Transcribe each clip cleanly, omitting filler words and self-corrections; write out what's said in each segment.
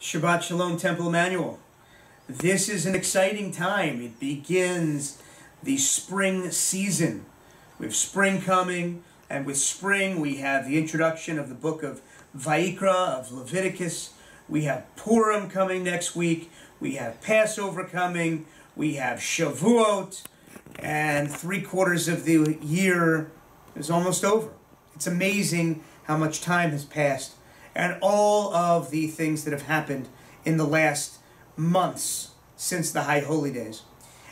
Shabbat Shalom, Temple Emmanuel. This is an exciting time. It begins the spring season. We have spring coming, and with spring we have the introduction of the book of Vayikra, of Leviticus. We have Purim coming next week. We have Passover coming. We have Shavuot, and 3/4 of the year is almost over. It's amazing how much time has passed, and all of the things that have happened in the last months since the High Holy Days.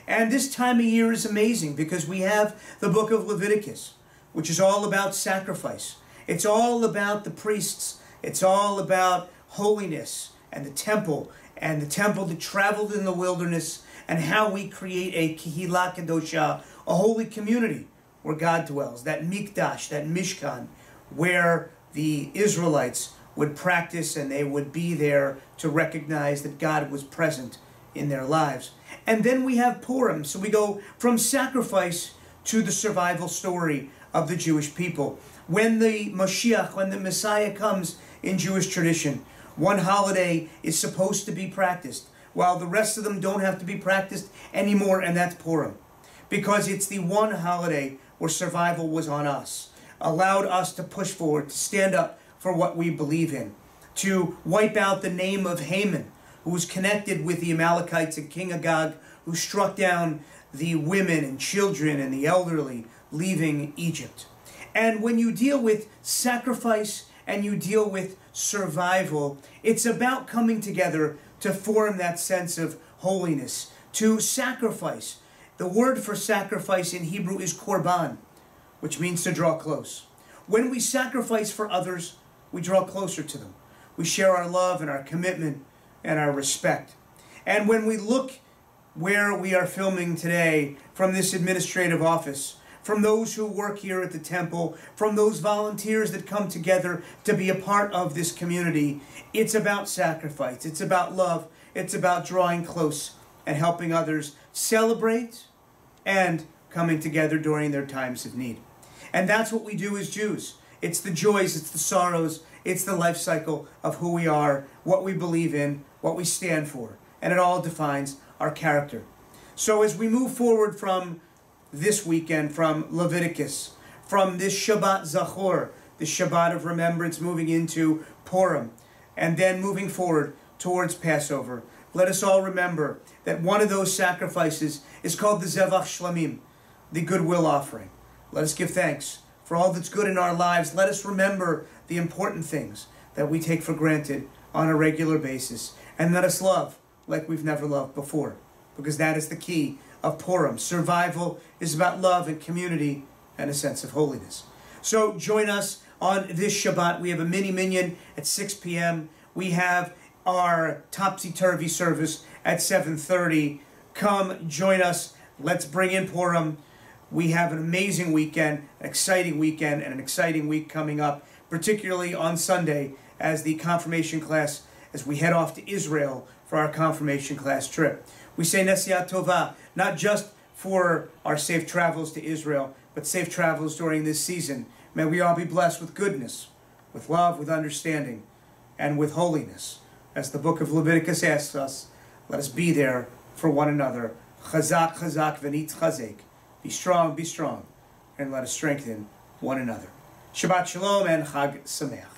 And this time of year is amazing because we have the book of Leviticus, which is all about sacrifice. It's all about the priests. It's all about holiness and the temple that traveled in the wilderness, and how we create a Kehillah Kedosha, a holy community where God dwells, that Mikdash, that Mishkan, where the Israelites would practice and they would be there to recognize that God was present in their lives. And then we have Purim. So we go from sacrifice to the survival story of the Jewish people. When the Mashiach, when the Messiah comes in Jewish tradition, one holiday is supposed to be practiced, while the rest of them don't have to be practiced anymore, and that's Purim. Because it's the one holiday where survival was on us, allowed us to push forward, to stand up for what we believe in, to wipe out the name of Haman, who was connected with the Amalekites and King Agag, who struck down the women and children and the elderly, leaving Egypt. And when you deal with sacrifice and you deal with survival, it's about coming together to form that sense of holiness, to sacrifice. The word for sacrifice in Hebrew is korban, which means to draw close. When we sacrifice for others, we draw closer to them. We share our love and our commitment and our respect. And when we look where we are filming today, from this administrative office, from those who work here at the temple, from those volunteers that come together to be a part of this community, it's about sacrifice, it's about love, it's about drawing close and helping others celebrate and coming together during their times of need. And that's what we do as Jews. It's the joys, it's the sorrows, it's the life cycle of who we are, what we believe in, what we stand for. And it all defines our character. So as we move forward from this weekend, from Leviticus, from this Shabbat Zachor, the Shabbat of remembrance, moving into Purim, and then moving forward towards Passover, let us all remember that one of those sacrifices is called the Zevach Shlamim, the goodwill offering. Let us give thanks for all that's good in our lives. Let us remember the important things that we take for granted on a regular basis. And let us love like we've never loved before, because that is the key of Purim. Survival is about love and community and a sense of holiness. So join us on this Shabbat. We have a mini minyan at 6 p.m. We have our topsy-turvy service at 7:30. Come join us. Let's bring in Purim. We have an amazing weekend, an exciting weekend, and an exciting week coming up, particularly on Sunday as the confirmation class, as we head off to Israel for our confirmation class trip. We say Nesiat Tova, not just for our safe travels to Israel, but safe travels during this season. May we all be blessed with goodness, with love, with understanding, and with holiness. As the book of Leviticus asks us, let us be there for one another. Chazak, chazak, v'nit chazek. Be strong, and let us strengthen one another. Shabbat Shalom and Chag Sameach.